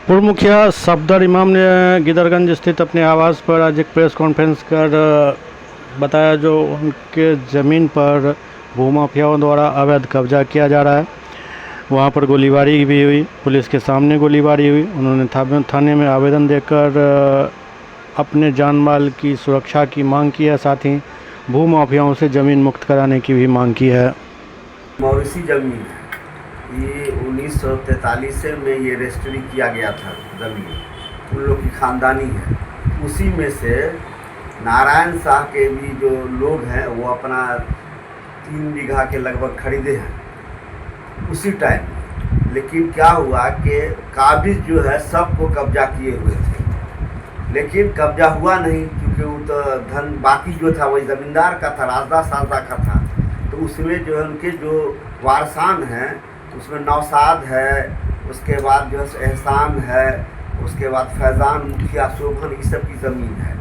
पूर्व मुखिया सफदर इमाम ने गिदरगंज स्थित अपने आवास पर आज एक प्रेस कॉन्फ्रेंस कर बताया जो उनके ज़मीन पर भूमाफियाओं द्वारा अवैध कब्जा किया जा रहा है। वहां पर गोलीबारी भी हुई, पुलिस के सामने गोलीबारी हुई। उन्होंने थाने में आवेदन देकर अपने जान माल की सुरक्षा की मांग की है, साथ ही भूमाफियाओं से ज़मीन मुक्त कराने की भी मांग की है। मौरिसी ज़मीन है, ये 1943 में ये रजिस्ट्री किया गया था ज़मीन, उन लोग की ख़ानदानी है। उसी में से नारायण शाह के भी जो लोग हैं वो अपना 3 बीघा के लगभग खरीदे हैं उसी टाइम। लेकिन क्या हुआ कि काबिज जो है सबको कब्जा किए हुए थे, लेकिन कब्जा हुआ नहीं क्योंकि वो तो धन बाकी जो था वही ज़मींदार का था, राजदा सारदा का था। तो उसमें जो है उनके जो वारसान हैं उसमें नौशाद है, उसके बाद जो है एहसान है, उसके बाद फैज़ान, मुखिया, शोभन, ये सब की ज़मीन है।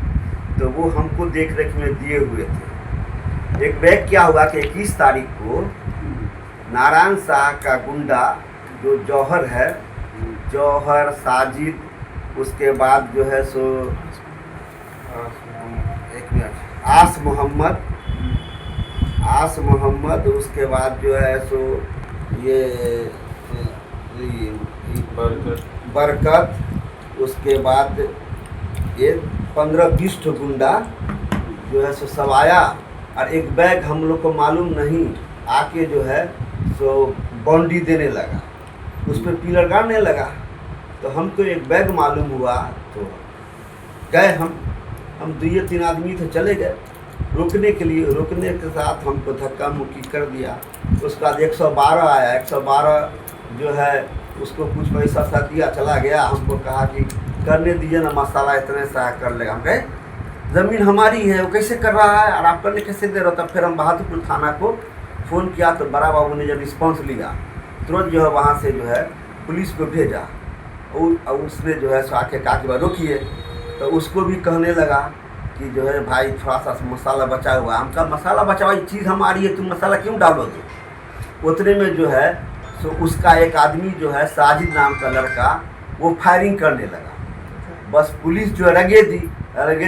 तो वो हमको देख रेख में दिए हुए थे। एक बैग क्या हुआ कि 21 तारीख को नारायण शाह का गुंडा जो जौहर है, जौहर साजिद, उसके बाद जो है सो एक मिनट आस मोहम्मद, उसके बाद जो है सो ये बरकत, उसके बाद ये 15-20 ठो गुंडा जो है सो सब आया। और एक बैग हम लोग को मालूम नहीं आके जो है सो बाउंड्री देने लगा, उस पर पिलर गाड़ने लगा। तो हमको एक बैग मालूम हुआ तो गए हम 2-3 आदमी थे, चले गए रोकने के लिए। रोकने के साथ हमको धक्का मुक्की कर दिया। उसके बाद 112 आया, 112 जो है उसको कुछ पैसा सा दिया, चला गया। हमको कहा कि करने दीजिए ना, मसाला इतने सा कर लेगा। हम कहे ज़मीन हमारी है, वो कैसे कर रहा है और आप करने कैसे दे रहे हो। तब फिर हम बहादुरपुर थाना को फ़ोन किया तो बड़ा बाबू ने जब रिस्पॉन्स लिया तुरंत जो है वहाँ से जो है पुलिस को भेजा और उसने जो है सो आके कहा कि रोकिए। तो उसको भी कहने लगा कि जो है भाई थोड़ा सा मसाला बचा हुआ है। हमका मसाला बचा हुआ चीज़ हमारी है, तुम मसाला क्यों डालोगे। उतने में जो है सो उसका एक आदमी जो है साजिद नाम का लड़का वो फायरिंग करने लगा। बस पुलिस जो है रगे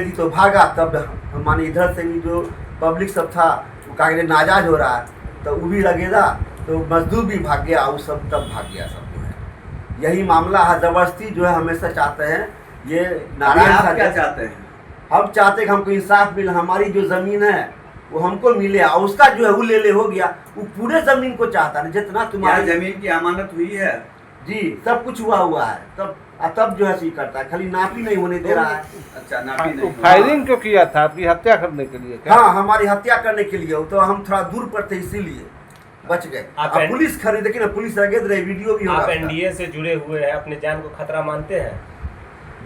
दी तो भागा। तब हमारे इधर से भी जो पब्लिक सब था वो कहा कि नाजायज हो रहा है, तो वो भी लगेगा। तो मजदूर भी भाग गया, वो सब तब भाग गया सब जो है। यही मामला है। ज़बरदस्ती जो है हमेशा चाहते हैं ये नारायण शाह। क्या चाहते हैं? हम चाहते हैं कि हमको इंसाफ मिले, हमारी जो ज़मीन है वो हमको मिले। और उसका जो है वो ले हो गया, वो पूरे ज़मीन को चाहता है जितना तुम्हारी ज़मीन की अमानत हुई है जी, सब कुछ हुआ है। तब जो है सही करता है, खाली नापी नहीं होने दे रहा है। अच्छा, नापी नहीं। फायरिंग क्यों किया था? आपकी हत्या करने के लिए क्या? हाँ, हमारी हत्या करने के लिए। तो हम थोड़ा दूर पर थे इसीलिए बच गए। अब पुलिस खरीद, देखिए ना पुलिस रगेद रही, वीडियो भी। आप एनडीए से जुड़े हुए हैं, अपने जान को खतरा मानते हैं?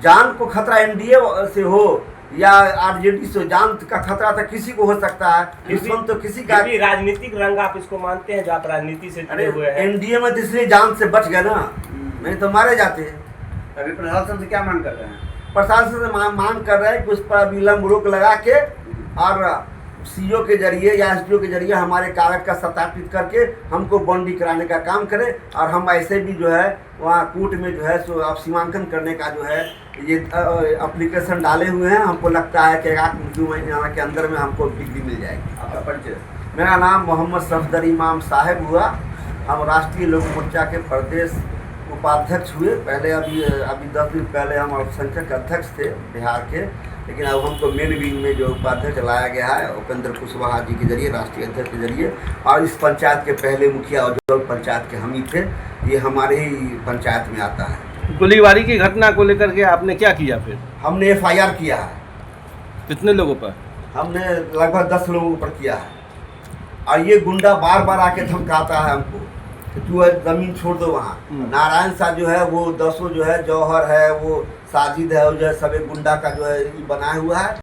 जान को खतरा एनडीए से हो या आरजेडी से, जान का खतरा तो किसी को हो सकता है, दुश्मन तो किसी का। राजनीतिक रंग आप इसको मानते हैं जो आप राजनीति से जुड़े हुए हैं? एनडीए में तो इसलिए जान से बच गए ना, नहीं तो मारे जाते हैं। अभी प्रशासन से क्या मांग कर रहे हैं? प्रशासन से मांग कर रहे हैं कि उस पर विलम्ब रोक लगा के और सीओ के जरिए या एसडीओ के जरिए हमारे कागज का सत्यापित करके हमको बाउंड्री कराने का काम करें। और हम ऐसे भी जो है वहाँ कोर्ट में जो है सो आप सीमांकन करने का जो है ये एप्लीकेशन डाले हुए हैं। हमको लगता है कि 1-2 महीने के अंदर में हमको डिग्री मिल जाएगी। आपका परिचय? मेरा नाम मोहम्मद सफदर इमाम साहब हुआ। हम राष्ट्रीय लोक मोर्चा के प्रदेश उपाध्यक्ष हुए। पहले अभी 10 दिन पहले हम अल्पसंख्यक अध्यक्ष थे बिहार के, लेकिन अब हमको मेन विंग में जो उपाध्यक्ष लाया गया है उपेंद्र कुशवाहा जी के जरिए, राष्ट्रीय अध्यक्ष के जरिए। और इस पंचायत के पहले मुखिया और पंचायत के हम ही थे, ये हमारे ही पंचायत में आता है। गोलीबारी की घटना को लेकर के आपने क्या किया फिर? हमने FIR किया है। कितने लोगों पर? हमने लगभग 10 लोगों पर किया है। और ये गुंडा बार बार आके धमकाता है हमको कि तू ज़मीन छोड़ दो वहाँ। नारायण शाह जो है वो 10 जो है, जौहर है, वो साजिद है, वो जो है सब एक गुंडा का जो है बनाया हुआ है।